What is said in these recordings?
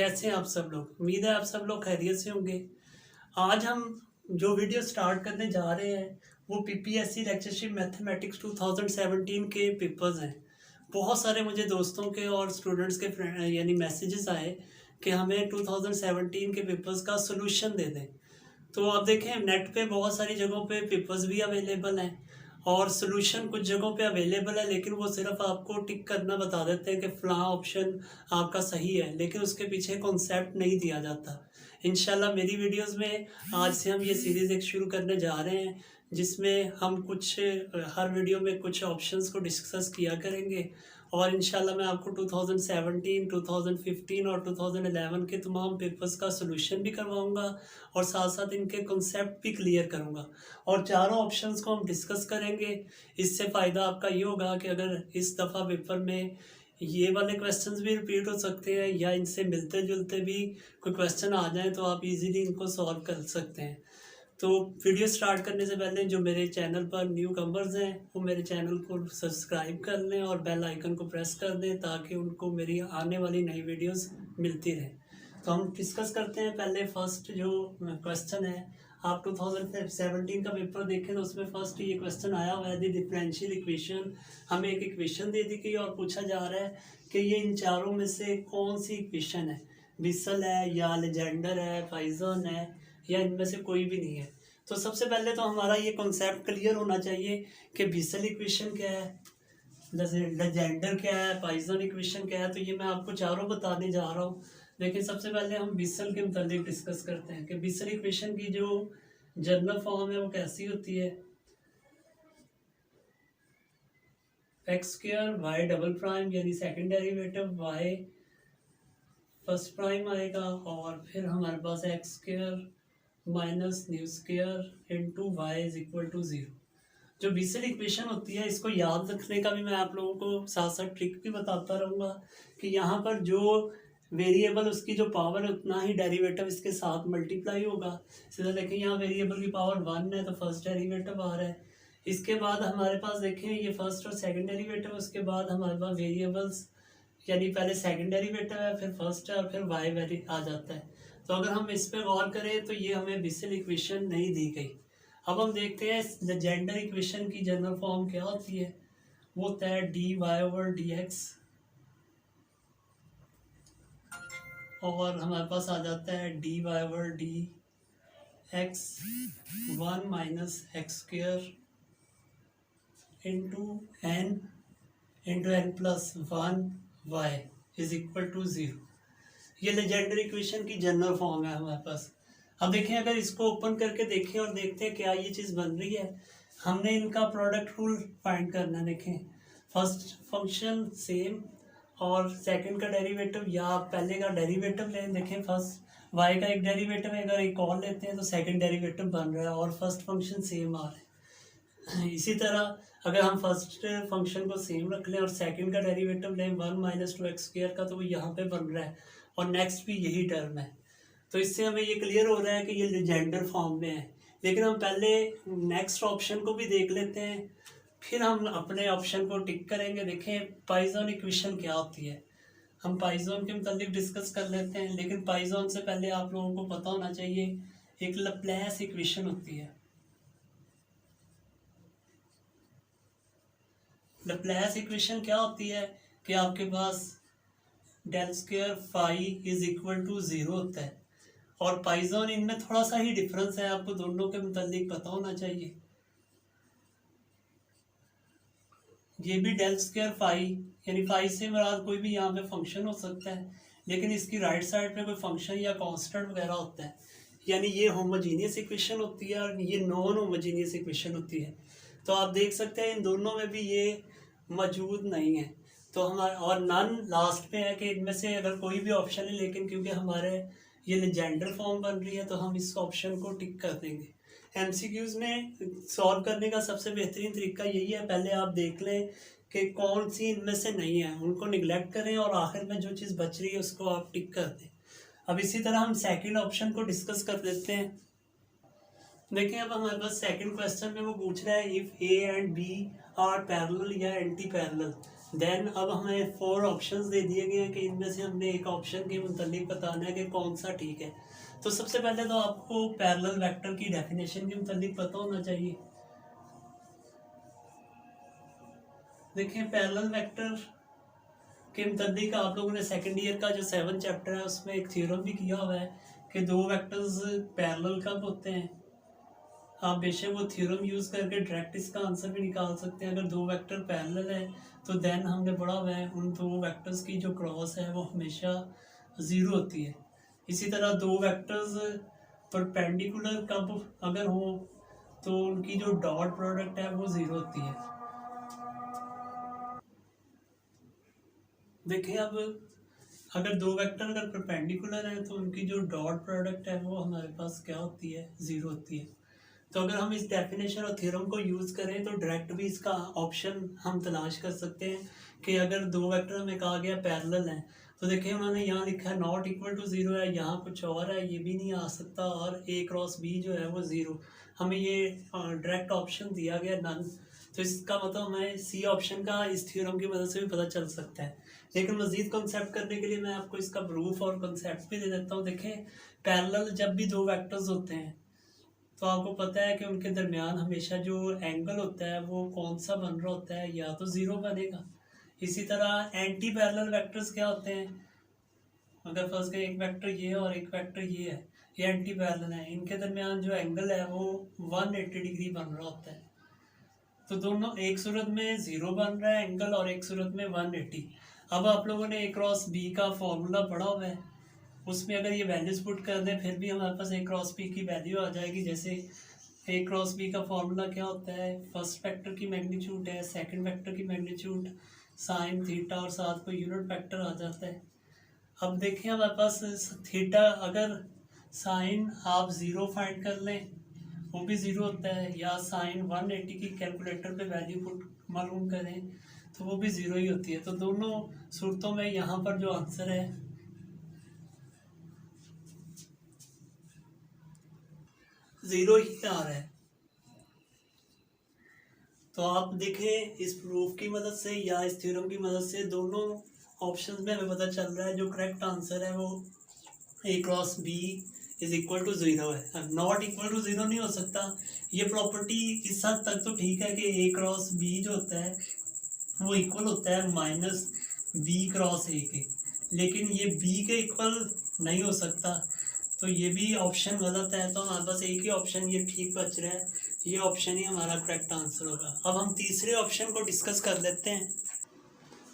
कैसे हैं आप सब लोग। उम्मीद है आप सब लोग खैरियत से होंगे। आज हम जो वीडियो स्टार्ट करने जा रहे हैं वो पीपीएससी लेक्चरशिप मैथमेटिक्स 2017 के पेपर्स हैं। बहुत सारे मुझे दोस्तों के और स्टूडेंट्स के यानी मैसेजेस आए कि हमें 2017 के पेपर्स का सोल्यूशन दे दें। तो आप देखें नेट पे बहुत सारी जगहों पे पेपर्स भी अवेलेबल हैं और सोल्यूशन कुछ जगहों पे अवेलेबल है, लेकिन वो सिर्फ आपको टिक करना बता देते हैं कि फ़लाँ ऑप्शन आपका सही है, लेकिन उसके पीछे कॉन्सेप्ट नहीं दिया जाता। इंशाल्लाह मेरी वीडियोस में आज से हम ये सीरीज़ एक शुरू करने जा रहे हैं जिसमें हम कुछ हर वीडियो में कुछ ऑप्शंस को डिस्कस किया करेंगे और इंशाल्लाह मैं आपको 2017, 2015 और 2011 के तमाम पेपर्स का सोल्यूशन भी करवाऊंगा और साथ साथ इनके कॉन्सेप्ट भी क्लियर करूंगा और चारों ऑप्शंस को हम डिस्कस करेंगे। इससे फ़ायदा आपका ये होगा कि अगर इस दफ़ा पेपर में ये वाले क्वेश्चंस भी रिपीट हो सकते हैं या इनसे मिलते जुलते भी कोई क्वेश्चन आ जाए तो आप इजीली इनको सॉल्व कर सकते हैं। तो वीडियो स्टार्ट करने से पहले जो मेरे चैनल पर न्यू कमर्स हैं वो मेरे चैनल को सब्सक्राइब कर लें और बेल आइकन को प्रेस कर दें ताकि उनको मेरी आने वाली नई वीडियोस मिलती रहें। तो हम डिस्कस करते हैं। पहले फर्स्ट जो क्वेश्चन है, आप 2017 का पेपर देखें तो उसमें फर्स्ट ये क्वेश्चन आया हुआ है, द डिफरेंशियल इक्वेशन। हमें एक इक्वेशन दे दी गई और पूछा जा रहा है कि ये इन चारों में से कौन सी इक्वेशन है, बिसल है या लेजेंडर है, पॉइसन है या इनमें से कोई भी नहीं है। तो सबसे पहले तो हमारा ये कॉन्सेप्ट क्लियर होना चाहिए कि बिसल इक्वेशन क्या है, लेजेंडर क्या है, पॉइसन इक्वेशन क्या है। तो ये मैं आपको चारों बताने जा रहा हूँ। लेकिन सबसे पहले हम बिसल के मुताबिक डिस्कस करते हैं कि बिसल इक्वेशन की जो जनरल फॉर्म है वो कैसी होती है। X square y double prime यानी second derivative y first prime आएगा और फिर हमारे पास x square minus nu square into y is equal to zero. जो बीसेल इक्वेशन होती है इसको याद रखने का भी मैं आप लोगों को साथ साथ ट्रिक भी बताता रहूँगा कि यहाँ पर जो वेरिएबल उसकी जो पावर है उतना ही डेरिवेटिव इसके साथ मल्टीप्लाई होगा। सीधा देखें यहाँ वेरिएबल की पावर 1 है तो फर्स्ट डेरिवेटिव आ रहा है। इसके बाद हमारे पास देखें ये फर्स्ट और सेकंड डेरिवेटिव, उसके बाद हमारे पास वेरिएबल्स यानी पहले सेकंड डेरिवेटिव है फिर फर्स्ट है और फिर वाई वेरी आ जाता है। तो अगर हम इस पर गौर करें तो ये हमें बिसल इक्वेशन नहीं दी गई। अब हम देखते हैं लेजेंडर इक्वेशन की जनरल फॉर्म क्या होती है। वो होता है D Y over D X और हमारे पास आ जाता है D Y over D X 1 minus X square into N plus 1 Y is equal to 0। ये लेजेंडर इक्वेशन की जनरल फॉर्म है हमारे पास। अब देखें अगर इसको ओपन करके देखें और देखते हैं क्या ये चीज़ बन रही है। हमने इनका प्रोडक्ट रूल फाइंड करना है। देखें फर्स्ट फंक्शन सेम और सेकंड का डेरिवेटिव या पहले का डेरिवेटिव लें। देखें फर्स्ट वाई का एक डेरिवेटिव है, अगर एक और लेते हैं तो सेकंड डेरिवेटिव बन रहा है और फर्स्ट फंक्शन सेम आ रहा है। इसी तरह अगर हम फर्स्ट फंक्शन को सेम रख लें और सेकंड का डेरिवेटिव लें 1 माइनस 2x स्क्वायर का, तो वो यहाँ पे बन रहा है और नेक्स्ट भी यही टर्म है। तो इससे हमें ये क्लियर हो रहा है कि ये लेजेंडर फॉर्म में है। लेकिन हम पहले नेक्स्ट ऑप्शन को भी देख लेते हैं फिर हम अपने ऑप्शन को टिक करेंगे। देखें पॉइसन इक्वेशन क्या होती है, हम पॉइसन के मुताबिक डिस्कस कर लेते हैं। लेकिन पॉइसन से पहले आप लोगों को पता होना चाहिए एक लैप्लेस इक्वेशन होती है। लैप्लेस इक्वेशन क्या होती है कि आपके पास del square phi is equal to 0 होता है और पॉइसन इनमें थोड़ा सा ही डिफरेंस है, आपको दोनों के मुताबिक पता होना चाहिए। ये भी डेल स्क्वायर फाई यानी फाई से मुराद कोई भी यहाँ पे फंक्शन हो सकता है, लेकिन इसकी राइट साइड पे कोई फंक्शन या कांस्टेंट वगैरह होता है। यानी ये होमोजीनियस इक्वेशन होती है और ये नॉन होमोजीनियस इक्वेशन होती है। तो आप देख सकते हैं इन दोनों में भी ये मौजूद नहीं है। तो हमारे और नन लास्ट में है कि इनमें से अगर कोई भी ऑप्शन है, लेकिन क्योंकि हमारे ये लेजेंडर फॉर्म बन रही है तो हम इस ऑप्शन को टिक कर देंगे। एमसीक्यूज में सॉल्व करने का सबसे बेहतरीन तरीका यही है, पहले आप देख लें कि कौन सी इनमें से नहीं है, उनको निगलेक्ट करें और आखिर में जो चीज़ बच रही है उसको आप टिक कर दें। अब इसी तरह हम सेकंड ऑप्शन को डिस्कस कर लेते हैं। देखिए अब हमारे पास सेकंड क्वेश्चन में वो पूछ रहा है if A and B are parallel या एंटी पैरेलल। देन अब हमें 4 ऑप्शंस दे दिए गए हैं कि इनमें से हमने एक ऑप्शन के मुतालिक बताना है कि कौन सा ठीक है। तो सबसे पहले तो आपको पैरेलल वेक्टर की डेफिनेशन के मुतालिक पता होना चाहिए। देखिए पैरेलल वेक्टर के मुताबिक आप लोगों ने सेकंड ईयर का जो 7 चैप्टर है उसमें एक थ्योरम भी किया हुआ है कि दो वेक्टर्स पैरेलल कब होते हैं। आप बेशक वो थ्योरम यूज़ करके डायरेक्ट इसका आंसर भी निकाल सकते हैं। अगर दो वेक्टर पैरेलल है तो देन हमने पढ़ा हुआ है उन दो वेक्टर्स की जो क्रॉस है वो हमेशा ज़ीरो होती है। इसी तरह दो वेक्टर्स परपेंडिकुलर कब अगर हो तो उनकी जो डॉट प्रोडक्ट है वो ज़ीरो होती है। देखिए अब अगर दो वेक्टर अगर परपेंडिकुलर हैं तो उनकी जो डॉट प्रोडक्ट है वो हमारे पास क्या होती है, ज़ीरो होती है। तो अगर हम इस डेफिनेशन और थ्योरम को यूज़ करें तो डायरेक्ट भी इसका ऑप्शन हम तलाश कर सकते हैं कि अगर दो वेक्टर हमें कहा गया पैरेलल हैं तो देखिए उन्होंने यहाँ लिखा है नॉट इक्वल टू ज़ीरो है, यहाँ कुछ और है, ये भी नहीं आ सकता, और ए क्रॉस बी जो है वो ज़ीरो। हमें ये डायरेक्ट ऑप्शन दिया गया नन, तो इसका मतलब हमें सी ऑप्शन का इस थ्योरम की मदद से भी पता चल सकता है। लेकिन मज़ीद कॉन्सेप्ट करने के लिए मैं आपको इसका प्रूफ और कॉन्सेप्ट भी दे देता हूँ। देखें पैरेलल जब भी दो वेक्टर्स होते हैं तो आपको पता है कि उनके दरमियान हमेशा जो एंगल होता है वो कौन सा बन रहा होता है, या तो ज़ीरो बनेगा। इसी तरह एंटी पैरेलल वेक्टर्स क्या होते हैं, अगर फर्स्ट एक वेक्टर ये है और एक वेक्टर ये है, ये एंटी पैरेलल है, इनके दरमियान जो एंगल है वो 180 डिग्री बन रहा होता है। तो दोनों एक सूरत में ज़ीरो बन रहा है एंगल और एक सूरत में 180। अब आप लोगों ने ए क्रॉस बी का फॉर्मूला पढ़ा हुआ है, उसमें अगर ये वैल्यूज पुट कर दें फिर भी हमारे पास ए क्रॉस बी की वैल्यू आ जाएगी। जैसे ए क्रॉस बी का फॉर्मूला क्या होता है, फर्स्ट वेक्टर की मैग्नीट्यूड है, सेकंड वेक्टर की मैग्नीट्यूड साइन थीटा और साथ को यूनिट वेक्टर आ जाता है। अब देखें हमारे पास थीटा अगर साइन आप ज़ीरो फाइंड कर लें वो भी ज़ीरो होता है, या साइन 180 की कैलकुलेटर पे वैल्यू पुट मालूम करें तो वो भी ज़ीरो ही होती है। तो दोनों सूरतों में यहाँ पर जो आंसर है ज़ीरो ही आ रहा है। तो आप देखें इस प्रूफ की मदद से या इस थ्योरम की मदद से दोनों ऑप्शन में हमें पता चल रहा है जो करेक्ट आंसर है वो a cross b is equal to zero है। नॉट इक्वल टू ज़ीरो नहीं हो सकता। ये प्रॉपर्टी इस हद तक तो ठीक है कि ए क्रॉस बी जो होता है वो इक्वल होता है माइनस बी क्रॉस ए के, लेकिन ये बी के इक्वल नहीं हो सकता। तो ये भी ऑप्शन गलत है, तो हमारे पास एक ही ऑप्शन ये ठीक बच रहा है, ये ऑप्शन ही हमारा करेक्ट आंसर होगा। अब हम तीसरे ऑप्शन को डिस्कस कर लेते हैं।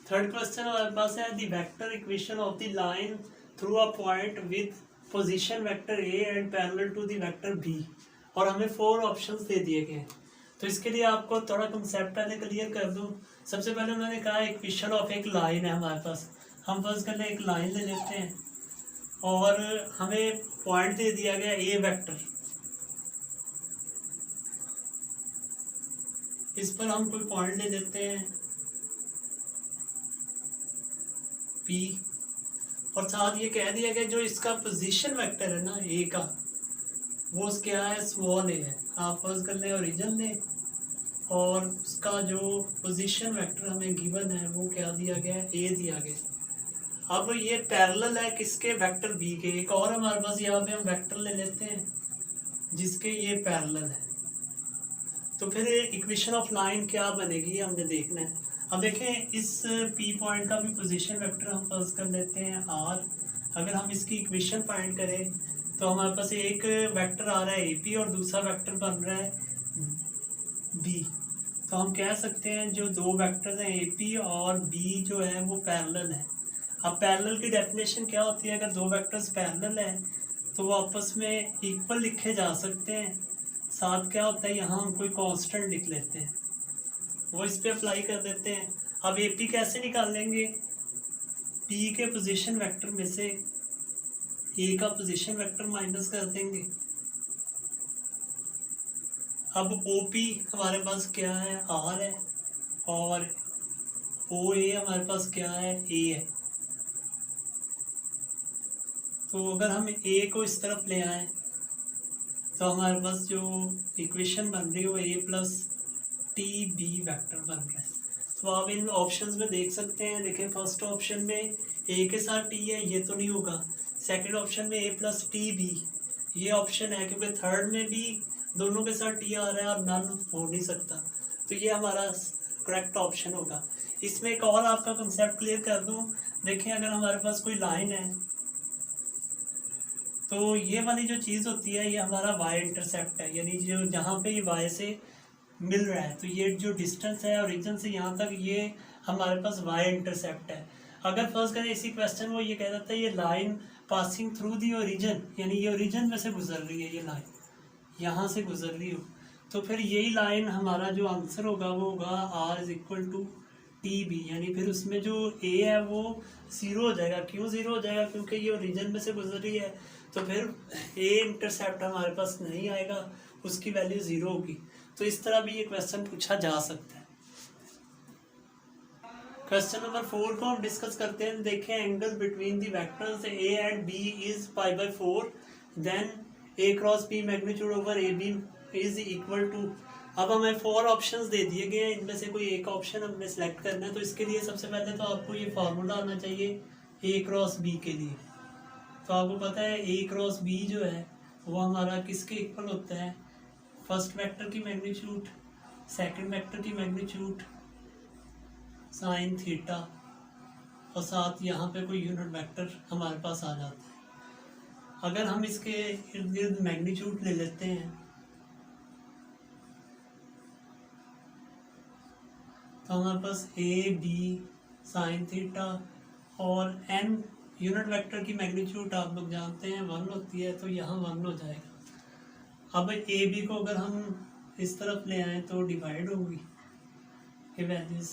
थर्ड क्वेश्चन हमारे पास है the vector equation of the line through a point with position vector A and parallel to the vector B, और हमें 4 ऑप्शंस दे दिए गए हैं। तो इसके लिए आपको थोड़ा कंसेप्ट पहले क्लियर कर दूं। सबसे पहले मैंने कहा इक्वेशन ऑफ एक लाइन है हमारे पास, हम फर्स्ट करने एक लाइन ले लेते हैं और हमें पॉइंट दे दिया गया ए वेक्टर, इस पर हम कोई पॉइंट ले लेते हैं पी, और साथ ये कह दिया गया जो इसका पोजीशन वेक्टर है ना ए का वो क्या है, स्मॉल ए है। आप फर्स्ट कर लें ओरिजिन लें और उसका जो पोजीशन वेक्टर हमें गिवन है वो क्या दिया गया है, ए दिया गया। अब ये पैरेलल है किसके, वेक्टर बी के। एक और हमारे पास यहाँ पे हम वेक्टर ले लेते हैं जिसके ये पैरेलल है, तो फिर इक्वेशन ऑफ लाइन क्या बनेगी हमने देखना है। अब देखें इस पी पॉइंट का भी पोजीशन वेक्टर हम फर्स्ट कर लेते हैं आर। अगर हम इसकी इक्वेशन फाइंड करें तो हमारे पास एक वेक्टर आ रहा है ए पी और दूसरा वेक्टर बन रहा है बी। तो हम कह सकते हैं जो दो वेक्टर हैं ए पी और बी जो है वो पैरेलल है। अब पैरेलल की डेफिनेशन क्या होती है, अगर दो वेक्टर्स पैरेलल है तो वो आपस में इक्वल लिखे जा सकते हैं। साथ क्या होता है, यहाँ हम कोई कांस्टेंट लिख लेते हैं, वो इस पे अप्लाई कर देते हैं। अब ए पी कैसे निकालेंगे, पी के पोजीशन वेक्टर में से ए का पोजीशन वेक्टर माइनस कर देंगे। अब ओ पी हमारे पास क्या है, आर है, और ओ ए हमारे पास क्या है, ए है। तो अगर हम ए को इस तरफ ले आए तो हमारे पास जो इक्वेशन बन रही है वो ए प्लस टी बी वेक्टर बन रहा है। तो आप इन ऑप्शंस में देख सकते हैं। देखिए फर्स्ट ऑप्शन में ए के साथ टी है, ये तो नहीं होगा। सेकंड ऑप्शन में ए प्लस टी बी, ये ऑप्शन है, क्योंकि थर्ड में भी दोनों के साथ टी आ रहा है और नन हो नहीं सकता, तो ये हमारा करेक्ट ऑप्शन होगा। इसमें एक और आपका कंसेप्ट क्लियर कर दूं। देखिए अगर हमारे पास कोई लाइन है तो ये वाली जो चीज़ होती है ये हमारा वाई इंटरसेप्ट है, यानी जो जहाँ पे ये वाई से मिल रहा है, तो ये जो डिस्टेंस है ओरिजिन से यहाँ तक, ये हमारे पास वाई इंटरसेप्ट है। अगर फर्स्ट करें इसी क्वेश्चन में, ये कह देता है ये line passing through the origin, यानी ये ओरिजिन में से गुजर रही है, ये लाइन यहाँ से गुजर रही हो, तो फिर यही लाइन हमारा जो आंसर होगा वो होगा R is equal to T B, यानी फिर उसमें जो ए है वो ज़ीरो हो जाएगा। क्यों ज़ीरो हो जाएगा? क्योंकि ये ओरिजिन में से गुजर रही है, तो फिर ए इंटरसेप्ट हमारे पास नहीं आएगा, उसकी वैल्यू ज़ीरो होगी। तो इस तरह भी ये क्वेश्चन पूछा जा सकता है। क्वेश्चन नंबर 4 को हम डिस्कस करते हैं। देखें angle between the vectors a and b is π/4, then a cross b magnitude over a b is equal to. अब हमें 4 ऑप्शंस दे दिए गए हैं, इनमें से कोई एक ऑप्शन हमने सेलेक्ट करना है। तो इसके लिए सबसे पहले तो आपको ये फार्मूला आना चाहिए ए क्रॉस बी के लिए। तो आपको पता है ए क्रॉस बी जो है वो हमारा किसके इक्वल होता है? फर्स्ट वेक्टर की मैग्नीट्यूड, सेकंड वेक्टर की मैग्नीट्यूड साइन थीटा, और साथ यहाँ पे कोई यूनिट वेक्टर हमारे पास आ जाता है। अगर हम इसके इर्द गिर्द मैग्नीट्यूड ले लेते हैं तो हमारे पास ए बी साइन थीटा और एन यूनिट वेक्टर की मैग्नीट्यूड आप लोग जानते हैं 1 होती है, तो यहाँ 1 हो जाएगा। अब ए बी को अगर हम इस तरफ ले आए तो डिवाइड होगी ये वैल्यूज,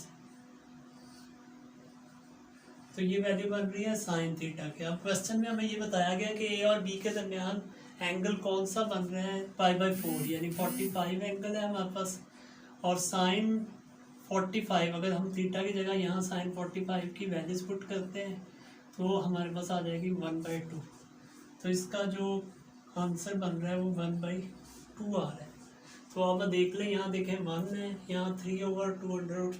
तो ये वैल्यू बन रही है साइन थीटा के। अब क्वेश्चन में हमें ये बताया गया कि ए और बी के दरमियान एंगल कौन सा बन रहा है? π/4, यानी 45 एंगल है हमारे पास, और साइन 45, अगर हम थीटा की जगह यहाँ साइन 45 की वैल्यूज पुट करते हैं तो हमारे पास आ जाएगी 1/2। तो इसका जो आंसर बन रहा है वो 1/2 आ रहा है। तो आप देख लें, यहाँ देखें 1 है, यहाँ 3/2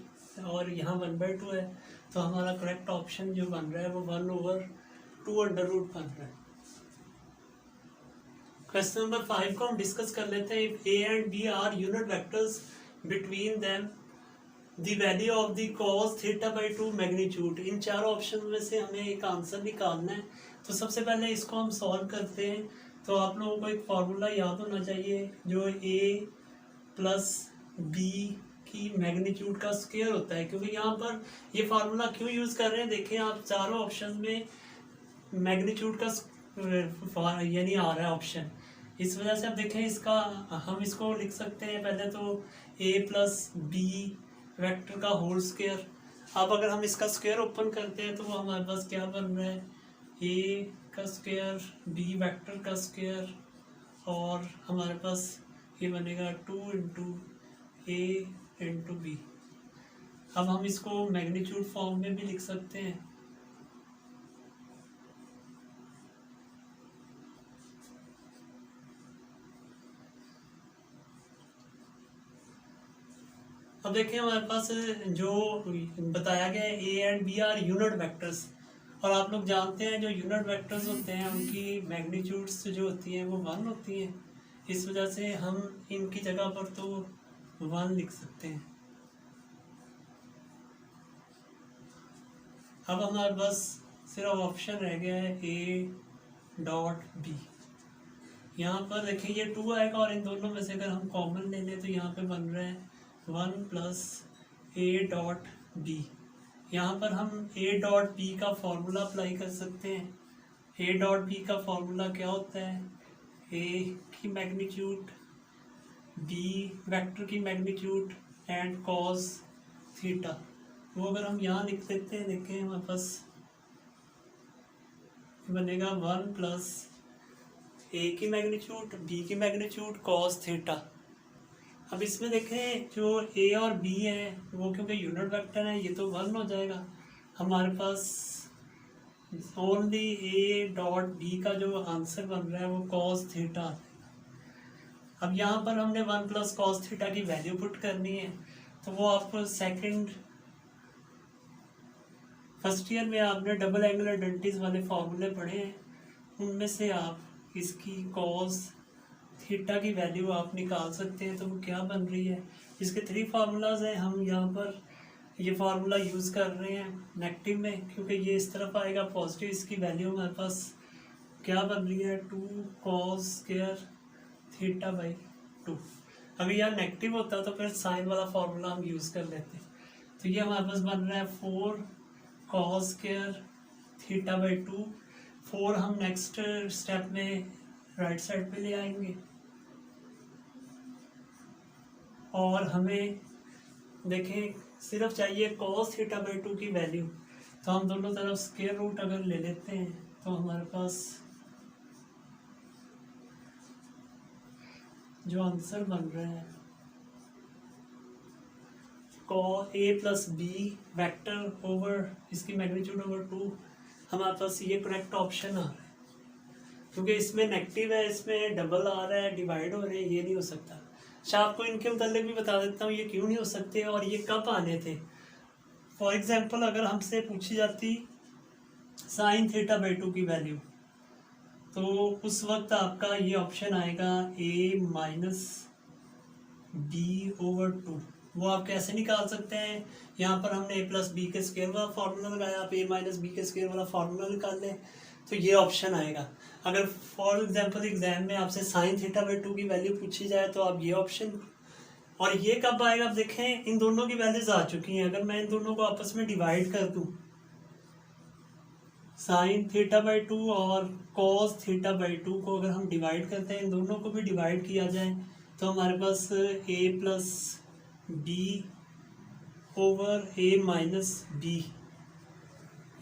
और यहाँ 1/2 है, तो हमारा करेक्ट ऑप्शन जो बन रहा है वो 1/2 बन रहा है। क्वेश्चन नंबर 5 को हम डिस्कस कर लेते हैं। If a and B are unit vectors between them the value of the cos θ/2 magnitude. इन 4 ऑप्शन में से हमें एक आंसर निकालना है। तो सबसे पहले इसको हम सॉल्व करते हैं। तो आप लोगों को एक फार्मूला याद होना चाहिए जो ए प्लस बी की मैग्नीट्यूड का स्क्वायर होता है, क्योंकि यहाँ पर ये फार्मूला क्यों यूज़ कर रहे हैं? देखें आप चारों ऑप्शन में मैग्नीट्यूड का यानी आ रहा है ऑप्शन, इस वजह से अब देखें इसका हम इसको लिख सकते हैं पहले तो ए प्लस बी वेक्टर का होल स्क्वायर। अब अगर हम इसका स्क्वायर ओपन करते हैं तो वो हमारे पास क्या बन रहा है? ए का स्क्वायर बी वेक्टर का स्क्वायर, और हमारे पास ये बनेगा 2 × ए × बी। अब हम इसको मैग्नीट्यूड फॉर्म में भी लिख सकते हैं। अब देखिए हमारे पास जो बताया गया है A and B are unit vectors, और आप लोग जानते हैं जो यूनिट वेक्टर्स होते हैं उनकी मैग्नीट्यूड्स जो होती हैं वो 1 होती हैं। इस वजह से हम इनकी जगह पर तो 1 लिख सकते हैं। अब हमारे पास सिर्फ ऑप्शन रह गया है A.B। यहाँ पर देखिए ये 2 आएगा, और इन दोनों में से अगर हम कॉमन ले लें तो यहाँ पे बन रहा है 1 + A.B। यहाँ पर हम A.B का फॉर्मूला अप्लाई कर सकते हैं। A.B का फॉर्मूला क्या होता है? A की मैग्नीट्यूड, B वेक्टर की मैग्नीट्यूड एंड cos थीटा। वो अगर हम यहाँ लिख देते हैं, देखें हमारे पास बनेगा 1 + A की मैग्नीट्यूड, B की मैग्नीट्यूड, cos थीटा। अब इसमें देखें जो A और B है वो क्योंकि यूनिट वेक्टर है, ये तो 1 हो जाएगा। हमारे पास ओनली A.B का जो आंसर बन रहा है वो cos थीटा। अब यहाँ पर हमने 1 + cos थीटा की वैल्यू पुट करनी है, तो वो आपको सेकंड फर्स्ट ईयर में आपने डबल एंगल आइडेंटिटीज वाले फार्मूले पढ़े हैं, उनमें से आप इसकी कॉस थीटा की वैल्यू आप निकाल सकते हैं। तो वो क्या बन रही है, इसके 3 फार्मूलाज हैं, हम यहाँ पर ये फार्मूला यूज़ कर रहे हैं नेगेटिव में, क्योंकि ये इस तरफ आएगा पॉजिटिव। इसकी वैल्यू हमारे पास क्या बन रही है, 2 cos स्क्वायर थीटा बाई 2। अगर यह नेगेटिव होता तो फिर साइन वाला फार्मूला हम यूज़ कर लेते। तो ये हमारे पास बन रहा है 4 cos स्क्वायर थीटा बाई 2। 4 हम नेक्स्ट स्टेप में राइट साइड पे ले आएंगे और हमें देखें सिर्फ चाहिए cos थीटा बाई 2 की वैल्यू। तो हम दोनों तरफ स्क्वायर रूट अगर ले लेते हैं तो हमारे पास जो आंसर बन रहा है cos a plus B vector over इसकी मैग्नीट्यूड ओवर 2, हमारे पास ये करेक्ट ऑप्शन आ रहा है। क्योंकि इसमें नेगेटिव है, इसमें डबल आ रहा है, डिवाइड हो रहे हैं, ये नहीं हो सकता। अच्छा आपको इनके मुतालिक भी बता देता हूँ ये क्यों नहीं हो सकते और ये कब आने थे। फॉर एग्जांपल अगर हमसे पूछी जाती साइन थीटा बाई 2 की वैल्यू, तो उस वक्त आपका ये ऑप्शन आएगा a माइनस बी ओवर 2। वो आप कैसे निकाल सकते हैं, यहाँ पर हमने a प्लस बी के स्क्वायर वाला फार्मूला लगाया, आप a माइनस बी के स्क्वायर वाला फार्मूला निकाल लें तो ये ऑप्शन आएगा। अगर फॉर एग्जांपल एग्जाम में आपसे साइन थीटा बाई 2 की वैल्यू पूछी जाए तो आप ये ऑप्शन, और ये कब आएगा आप देखें, इन दोनों की वैल्यूज आ चुकी हैं। अगर मैं इन दोनों को आपस में डिवाइड कर दूं, साइन थीटा बाई 2 और कॉस थीटा बाई 2 को अगर हम डिवाइड करते हैं, इन दोनों को भी डिवाइड किया जाए तो हमारे पास a plus B over a minus B,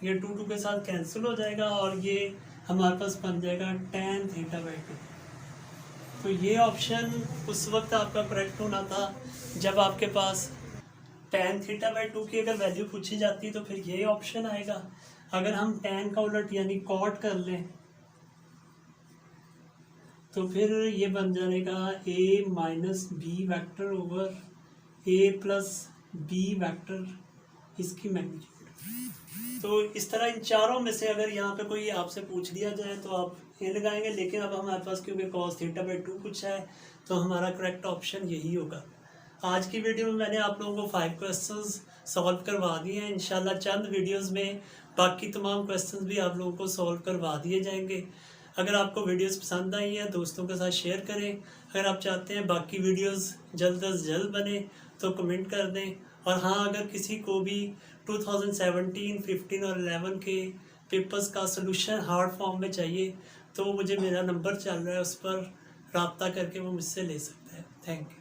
ये 2 के साथ कैंसिल हो जाएगा और ये हमारे पास बन जाएगा tan थीटा बाई 2। तो ये ऑप्शन उस वक्त आपका करेक्ट होना था जब आपके पास tan थीटा बाई 2 की अगर वैल्यू पूछी जाती तो फिर ये ऑप्शन आएगा। अगर हम tan का उलट यानी कॉट कर लें तो फिर ये बन जाएगा a minus B vector over a plus B vector इसकी मैग्नीट्यूड। तो इस तरह इन चारों में से अगर यहाँ पे कोई आपसे पूछ दिया जाए तो आप ये लगाएंगे, लेकिन अब हमारे पास क्योंकि cos थीटा बाई 2 पूछा है तो हमारा करेक्ट ऑप्शन यही होगा। आज की वीडियो में मैंने आप लोगों को 5 क्वेश्चंस सॉल्व करवा दिए हैं। इंशाल्लाह चंद वीडियोस में बाकी तमाम क्वेश्चंस भी आप लोगों को सॉल्व करवा दिए जाएंगे। अगर आपको वीडियोस पसंद आई हैं दोस्तों के साथ शेयर करें। अगर आप चाहते हैं बाकी वीडियोस जल्द अज जल्द बने तो कमेंट कर दें। और हाँ, अगर किसी को भी 2017, 15 और 11 के पेपर्स का सलूशन हार्ड फॉर्म में चाहिए तो मुझे मेरा नंबर चल रहा है उस पर रब्ता करके वो मुझसे ले सकता है। Thank you.